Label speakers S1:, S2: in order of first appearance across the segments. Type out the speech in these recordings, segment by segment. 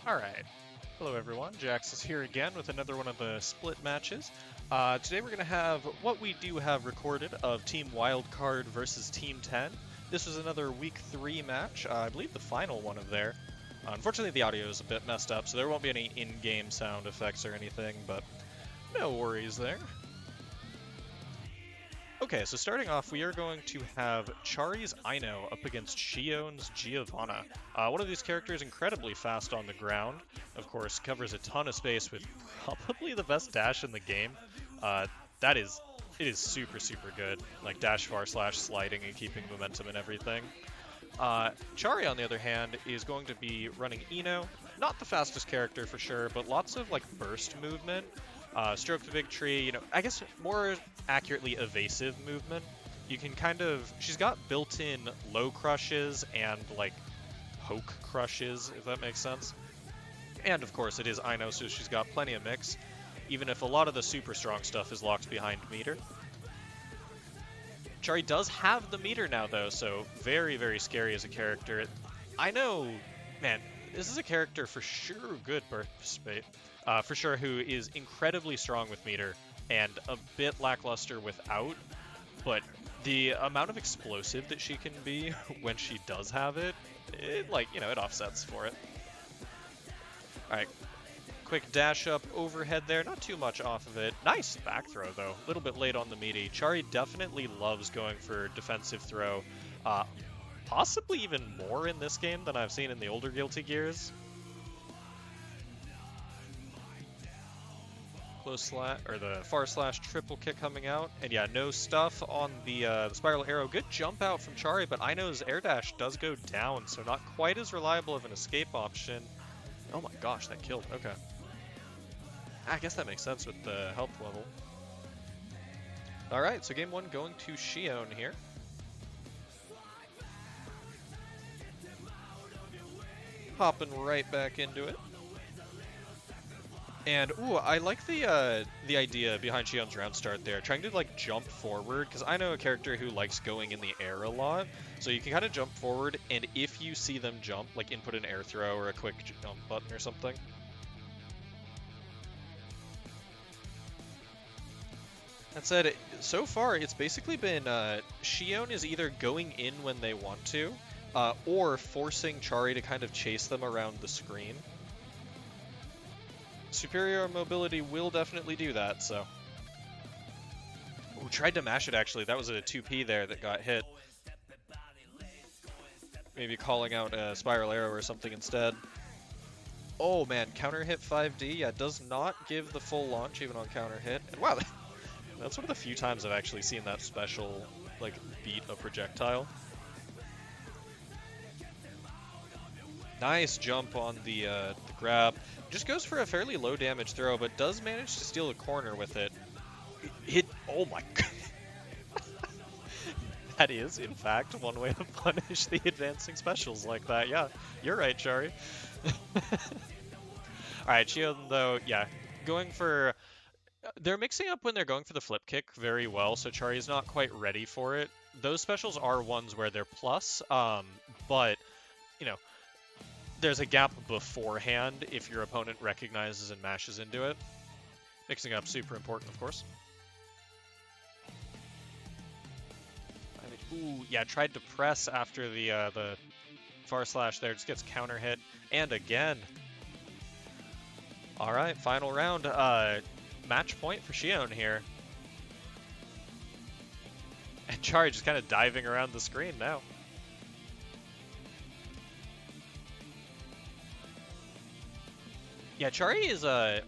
S1: Alright, hello everyone, Jax is here again with another one of the split matches. Today we're going to have what we do have recorded of Team Wildcard versus Team 10. This was another Week 3 match, I believe the final one of there. Unfortunately the audio is a bit messed up, so there won't be any in-game sound effects or anything, but no worries there. Okay, so starting off, we are going to have Charis Ino up against Shion's Giovanna. One of these characters incredibly fast on the ground. Of course, covers a ton of space with probably the best dash in the game. It is super, super good. Like dash far slash sliding and keeping momentum and everything. Chari, on the other hand, is going to be running Ino. Not the fastest character for sure, but lots of like burst movement. Stroke the big tree, you know, I guess more accurately evasive movement. You can she's got built-in low crushes and like poke crushes, if that makes sense. And of course it is Ino, so she's got plenty of mix, even if a lot of the super strong stuff is locked behind meter. Chari does have the meter now though, so very, very scary as a character. I know, man, this is a character for sure good burst bait. For sure, who is incredibly strong with meter and a bit lackluster without, but the amount of explosive that she can be when she does have it, it offsets for it. Alright, quick dash up overhead there, not too much off of it. Nice back throw though, a little bit late on the meaty. Chari definitely loves going for defensive throw, possibly even more in this game than I've seen in the older Guilty Gears. Close slash, or the far slash triple kick coming out, and yeah, no stuff on the spiral arrow. Good jump out from Chari, but Ino's air dash does go down, so not quite as reliable of an escape option. Oh my gosh, that killed. Okay, I guess that makes sense with the health level. All right, so game one going to Shion here. Hopping right back into it. And, ooh, I like the idea behind Shion's round start there, trying to, like, jump forward, because I know a character who likes going in the air a lot, so you can kind of jump forward, and if you see them jump, like, input an air throw or a quick jump button or something. That said, so far, it's basically been, Shion is either going in when they want to, or forcing Chari to kind of chase them around the screen. Superior mobility will definitely do that, so. Ooh, tried to mash it actually. That was a 2P there that got hit. Maybe calling out a spiral arrow or something instead. Oh man, counter hit 5D. Yeah, does not give the full launch even on counter hit. And wow, that's one of the few times I've actually seen that special, like, beat a projectile. Nice jump on the grab. Just goes for a fairly low damage throw, but does manage to steal a corner with it. Oh my god. That is, in fact, one way to punish the advancing specials like that. Yeah, you're right, Chari. Alright, Shion, though, yeah, going for... They're mixing up when they're going for the flip kick very well, so Chari's not quite ready for it. Those specials are ones where they're plus, but, you know, there's a gap beforehand if your opponent recognizes and mashes into it. Mixing up super important, of course. Ooh, yeah, tried to press after the far slash there, just gets counter hit, and again. All right, final round. Match point for Shion here. And Chari just kind of diving around the screen now. Yeah, Chari is I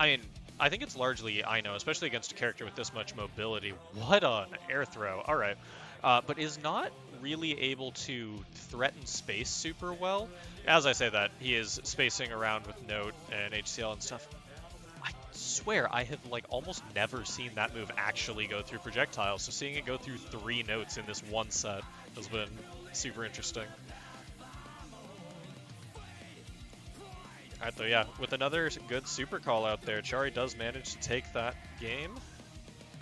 S1: mean, I think it's largely Ino, especially against a character with this much mobility. What an air throw. All right. But is not really able to threaten space super well. As I say that, he is spacing around with Note and HCL and stuff. I swear, I have like almost never seen that move actually go through projectiles, so seeing it go through 3 notes in this one set has been super interesting. Alright, though, yeah, with another good super call out there, Chari does manage to take that game,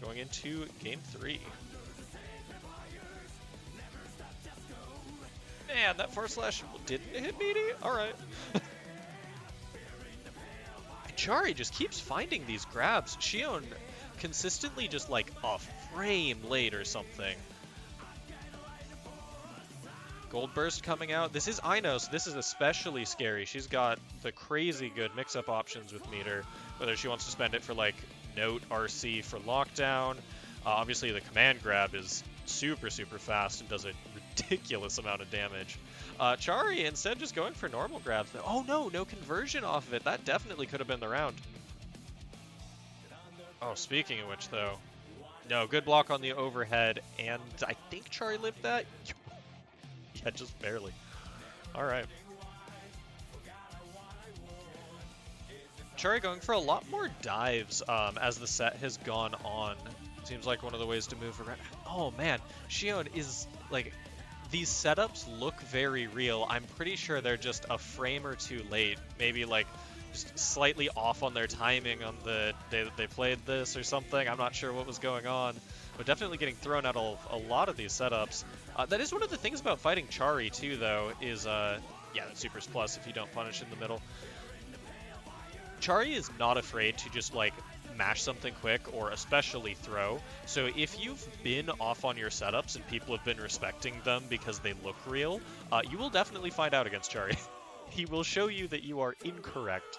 S1: going into game 3. Man, that far slash didn't hit meaty? Alright. Chari just keeps finding these grabs. Xion consistently just like a frame late or something. Gold Burst coming out. This is Ino, so this is especially scary. She's got the crazy good mix-up options with meter, whether she wants to spend it for like Note RC for lockdown. Obviously the command grab is super fast and does a ridiculous amount of damage. Chari instead just going for normal grabs. Oh no conversion off of it. That definitely could have been the round. Oh, speaking of which though, no, good block on the overhead, and I think Chari lived that. Yeah, just barely. Alright. Chari going for a lot more dives as the set has gone on. Seems like one of the ways to move around. Oh man, Xion is like, these setups look very real. I'm pretty sure they're just a frame or two late. Maybe like just slightly off on their timing on the day that they played this or something. I'm not sure what was going on, but definitely getting thrown out a lot of these setups. That is one of the things about fighting Chari too, though, is, yeah, that Super's plus if you don't punish in the middle. Chari is not afraid to just, like, mash something quick or especially throw. So if you've been off on your setups and people have been respecting them because they look real, you will definitely find out against Chari. He will show you that you are incorrect.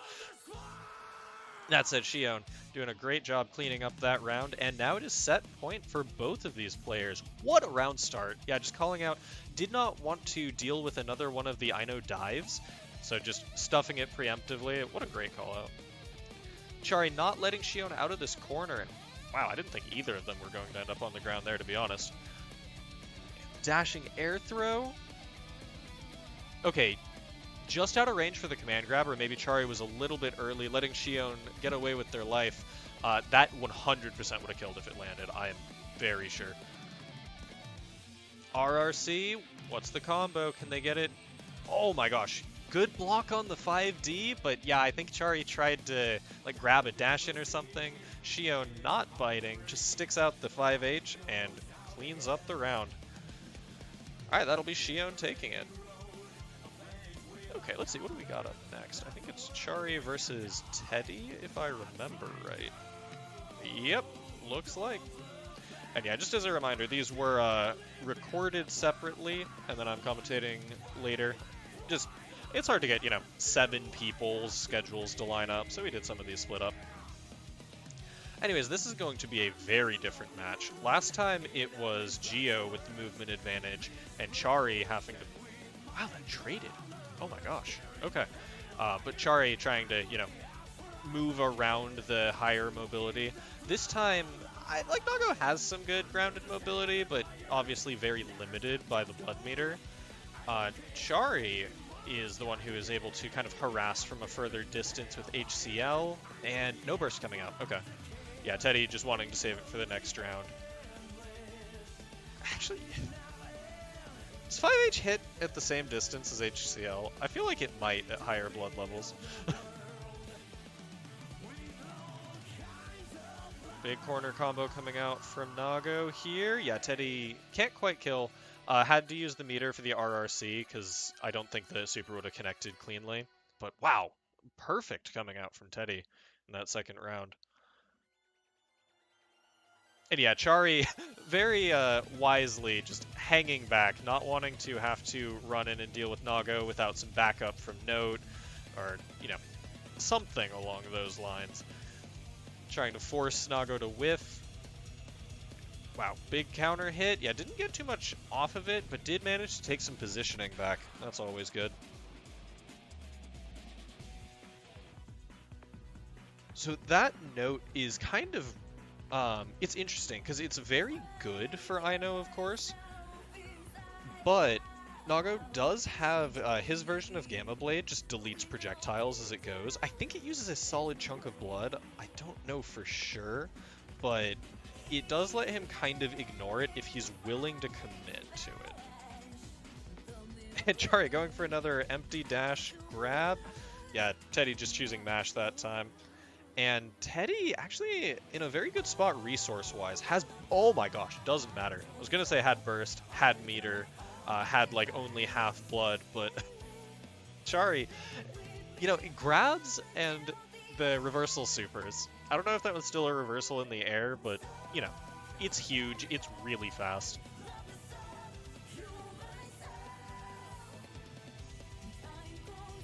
S1: That said, Xion doing a great job cleaning up that round, and now it is set point for both of these players. What a round start. Yeah, just calling out, did not want to deal with another one of the Ino dives, so just stuffing it preemptively. What a great call out. Chari not letting Xion out of this corner, and wow, I didn't think either of them were going to end up on the ground there, to be honest. Dashing air throw. Okay, just out of range for the command grab, or maybe Chari was a little bit early, letting Xion get away with their life. That 100% would have killed if it landed, I am very sure. RRC, what's the combo? Can they get it? Oh my gosh, good block on the 5D, but yeah, I think Chari tried to like grab a dash in or something. Xion not biting, just sticks out the 5H and cleans up the round. Alright, that'll be Xion taking it. Okay, let's see, what do we got up next? I think it's Chari versus Teddy, if I remember right. Yep, looks like. And yeah, just as a reminder, these were recorded separately, and then I'm commentating later. Just, it's hard to get, 7 people's schedules to line up, so we did some of these split up. Anyways, this is going to be a very different match. Last time it was Gio with the movement advantage, and Chari having to... Wow, that traded. Oh my gosh. Okay. But Chari trying to, move around the higher mobility. This time, Nago has some good grounded mobility, but obviously very limited by the blood meter. Chari is the one who is able to kind of harass from a further distance with HCL, and no burst coming out. Okay. Yeah, Teddy just wanting to save it for the next round. Actually... Does 5H hit at the same distance as HCL? I feel like it might at higher blood levels. Big corner combo coming out from Nago here. Yeah, Teddy can't quite kill. Had to use the meter for the RRC because I don't think the super would have connected cleanly. But wow, perfect coming out from Teddy in that second round. And yeah, Chari very wisely just hanging back, not wanting to have to run in and deal with Nago without some backup from Note, or, something along those lines. Trying to force Nago to whiff. Wow, big counter hit. Yeah, didn't get too much off of it, but did manage to take some positioning back. That's always good. So that Note is kind of... it's interesting, because it's very good for Ino, of course, but Nago does have his version of Gamma Blade, just deletes projectiles as it goes. I think it uses a solid chunk of blood. I don't know for sure, but it does let him kind of ignore it if he's willing to commit to it. And Chari going for another empty dash grab. Yeah, Teddy just choosing mash that time. And Teddy, actually, in a very good spot resource-wise, has... Oh my gosh, doesn't matter. I was going to say had burst, had meter, had, only half blood, but... Chari, it grabs and the reversal supers. I don't know if that was still a reversal in the air, but, you know, it's huge. It's really fast.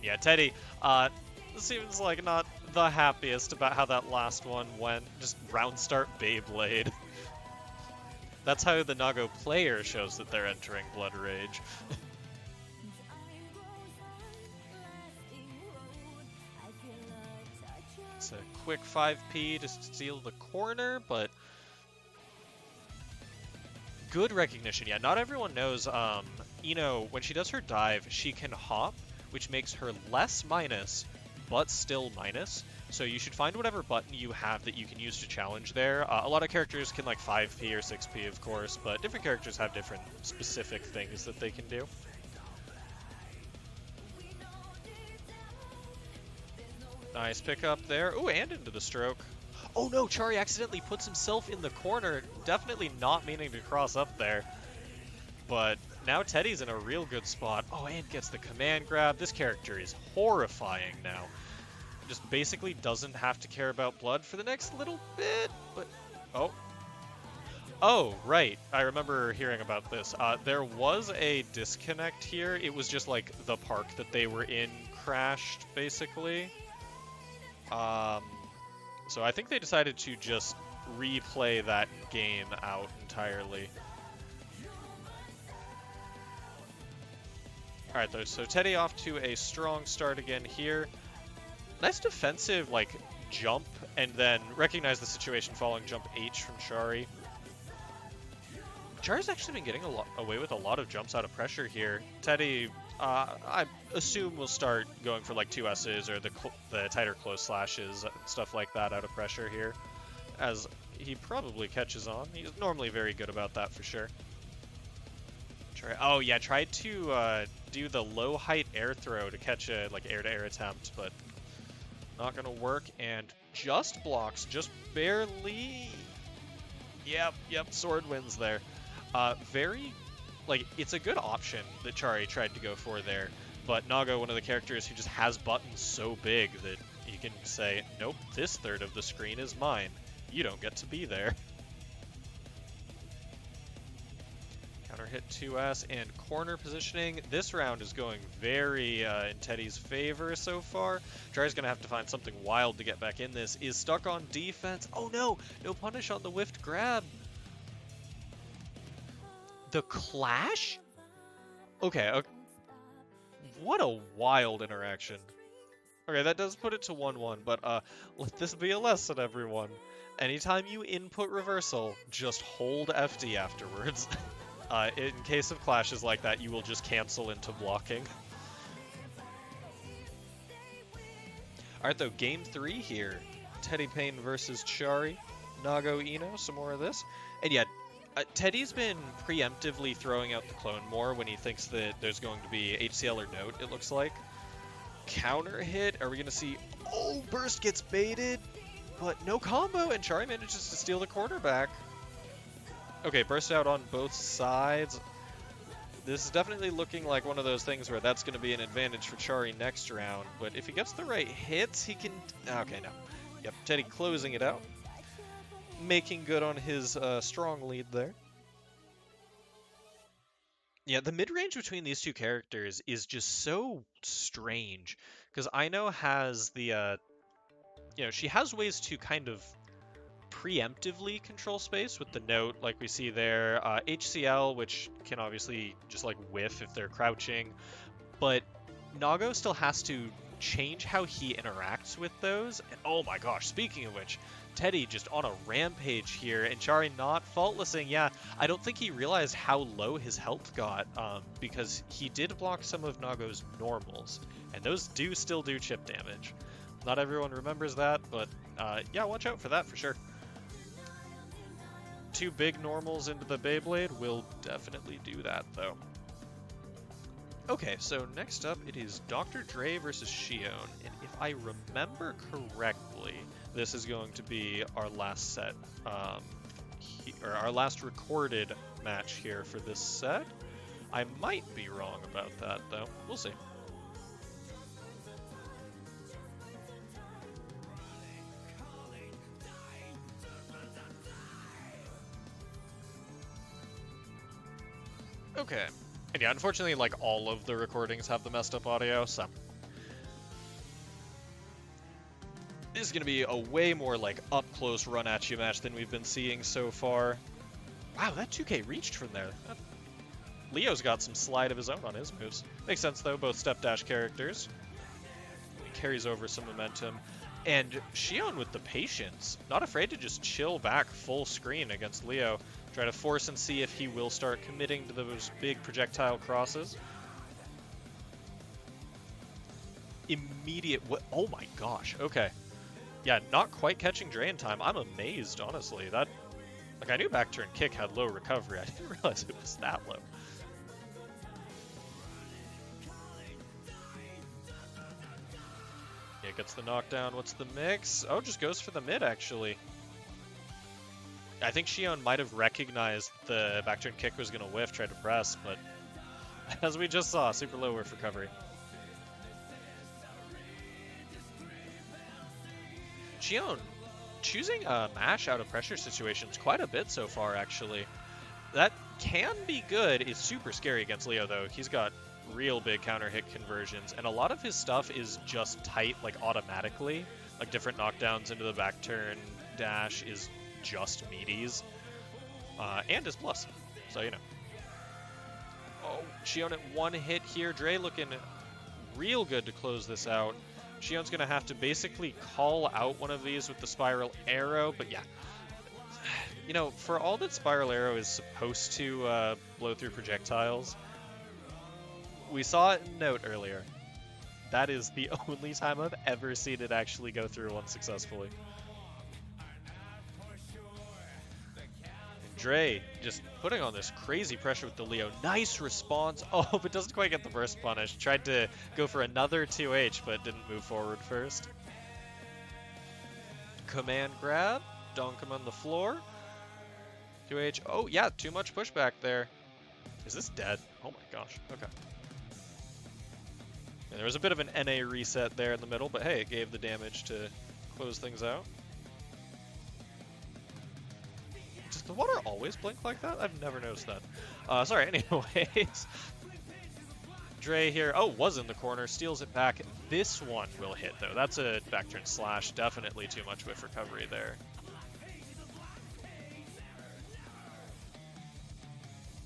S1: Yeah, Teddy, seems like not the happiest about how that last one went. Just round start Beyblade. That's how the Nago player shows that they're entering Blood Rage. It's a quick 5P to steal the corner, but good recognition. Yeah, not everyone knows, when she does her dive, she can hop, which makes her less minus, but still minus. So you should find whatever button you have that you can use to challenge there. A lot of characters can like 5P or 6P, of course, but different characters have different specific things that they can do. Nice pickup there. Ooh, and into the stroke. Oh no, Chari accidentally puts himself in the corner. Definitely not meaning to cross up there. But now Teddy's in a real good spot. Oh, and gets the command grab. This character is horrifying now. Just basically doesn't have to care about blood for the next little bit, but... Oh, right. I remember hearing about this. There was a disconnect here. It was just like the park that they were in crashed, basically. So I think they decided to just replay that game out entirely. Alright, though, so Teddy off to a strong start again here. Nice defensive, like, jump, and then recognize the situation following jump H from Chari. Chari's actually been getting away with a lot of jumps out of pressure here. Teddy, I assume will start going for like 2S's or the tighter close slashes, stuff like that out of pressure here, as he probably catches on. He's normally very good about that for sure. Oh yeah, tried to do the low height air throw to catch a like air-to-air attempt, but not gonna work, and just blocks, just barely. Yep, sword wins there. It's a good option that Chari tried to go for there, but Nago, one of the characters who just has buttons so big that he can say, nope, this third of the screen is mine. You don't get to be there. Counter hit 2S and corner positioning. This round is going very in Teddy's favor so far. Chari's going to have to find something wild to get back in this. Is stuck on defense. Oh no! No punish on the whiffed grab. The clash? Okay. What a wild interaction. Okay, that does put it to 1-1, but let this be a lesson, everyone. Anytime you input reversal, just hold FD afterwards. In case of clashes like that, you will just cancel into blocking. Alright though, game 3 here. Teddy Payne versus Chari. Nago Ino, some more of this. And yeah, Teddy's been preemptively throwing out the clone more when he thinks that there's going to be HCL or note, it looks like. Counter hit, are we going to see... Oh, burst gets baited, but no combo, and Chari manages to steal the quarterback. Okay, burst out on both sides. This is definitely looking like one of those things where that's going to be an advantage for Chari next round, but if he gets the right hits, he can... Okay, no. Yep, Teddy closing it out. Making good on his strong lead there. Yeah, the mid-range between these two characters is just so strange, because Ino has the, she has ways to kind of preemptively control space with the note, like we see there. HCL, which can obviously just like whiff if they're crouching, but Nago still has to change how he interacts with those. And oh my gosh, speaking of which, Teddy just on a rampage here, and Chari not faultlessing. Yeah, I don't think he realized how low his health got, because he did block some of Nago's normals, and those still do chip damage. Not everyone remembers that, but yeah, watch out for that for sure. 2 big normals into the Beyblade will definitely do that, though. Okay, so next up it is Dr. Dre versus Shion, and if I remember correctly, this is going to be our last set, or our last recorded match here for this set. I might be wrong about that, though. We'll see. Okay. And yeah, unfortunately, like, all of the recordings have the messed up audio, so... This is going to be a way more, like, up-close run-at-you match than we've been seeing so far. Wow, that 2K reached from there. Leo's got some slide of his own on his moves. Makes sense, though, both step-dash characters. He carries over some momentum. And Xion with the patience, not afraid to just chill back full screen against Leo. Try to force and see if he will start committing to those big projectile crosses. Immediate... Oh my gosh, okay. Yeah, not quite catching Dre in time. I'm amazed, honestly. That... Like, I knew back turn kick had low recovery. I didn't realize it was that low. Yeah, gets the knockdown. What's the mix? Oh, just goes for the mid, actually. I think Xion might have recognized the back turn kick was going to whiff, tried to press, but as we just saw, super low whiff recovery. Xion choosing a mash out of pressure situations quite a bit so far, actually. That can be good. It's super scary against Leo, though. He's got real big counter hit conversions, and a lot of his stuff is just tight, like, automatically. Like, different knockdowns into the back turn dash is just meaties. And his plus, so you know. Oh, Xion at one hit here. Dre looking real good to close this out. Xion's going to have to basically call out one of these with the Spiral Arrow, but yeah. You know, for all that Spiral Arrow is supposed to blow through projectiles, we saw it in Note earlier. That is the only time I've ever seen it actually go through one successfully. Dre just putting on this crazy pressure with the Leo. Nice response. Oh, but doesn't quite get the burst punish. Tried to go for another 2H, but didn't move forward first. Command grab. Dunk him on the floor. 2H. Oh, yeah, too much pushback there. Is this dead? Oh my gosh. Okay. And there was a bit of an NA reset there in the middle, but hey, it gave the damage to close things out. Does the water always blink like that? I've never noticed that. Sorry, anyways. Dre here, oh, was in the corner, steals it back. This one will hit, though. That's a back turn slash. Definitely too much whiff recovery there.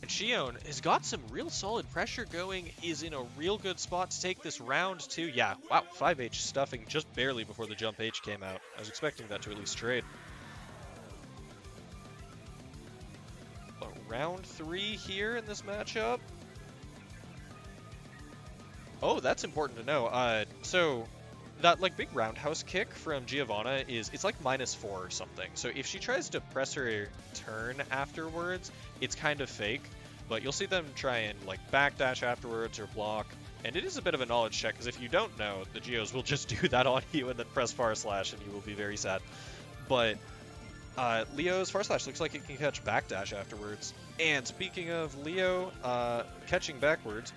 S1: And Xion has got some real solid pressure going, is in a real good spot to take this round, too. Yeah, wow, 5H stuffing just barely before the jump H came out. I was expecting that to at least trade. Round 3 here in this matchup. Oh, that's important to know. So that like big roundhouse kick from Giovanna it's like -4 or something. So if she tries to press her turn afterwards, it's kind of fake. But you'll see them try and like backdash afterwards or block. And it is a bit of a knowledge check, because if you don't know, the Geos will just do that on you and then press far slash and you will be very sad. But Leo's far slash looks like it can catch backdash afterwards. And speaking of Leo catching backwards,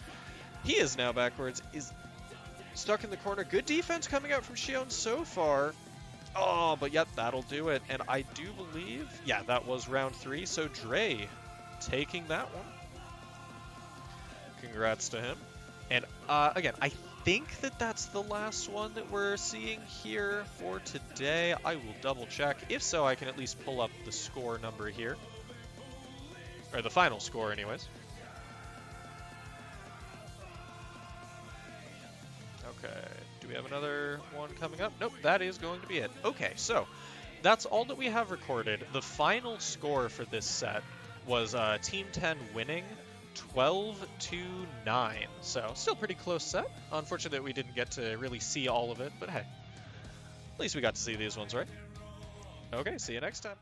S1: he is now backwards, is stuck in the corner. Good defense coming out from Xion so far. Oh, but yep, that'll do it. And I do believe, yeah, that was round 3. So Dre taking that one. Congrats to him. And again, I think that that's the last one that we're seeing here for today. I will double check. If so, I can at least pull up the score number here. Or the final score anyways. Okay, do we have another one coming up? Nope, that is going to be it. Okay, so that's all that we have recorded. The final score for this set was Team 10 winning 12-9. So still pretty close set. Unfortunate that we didn't get to really see all of it, but hey, at least we got to see these ones, right? Okay, see you next time.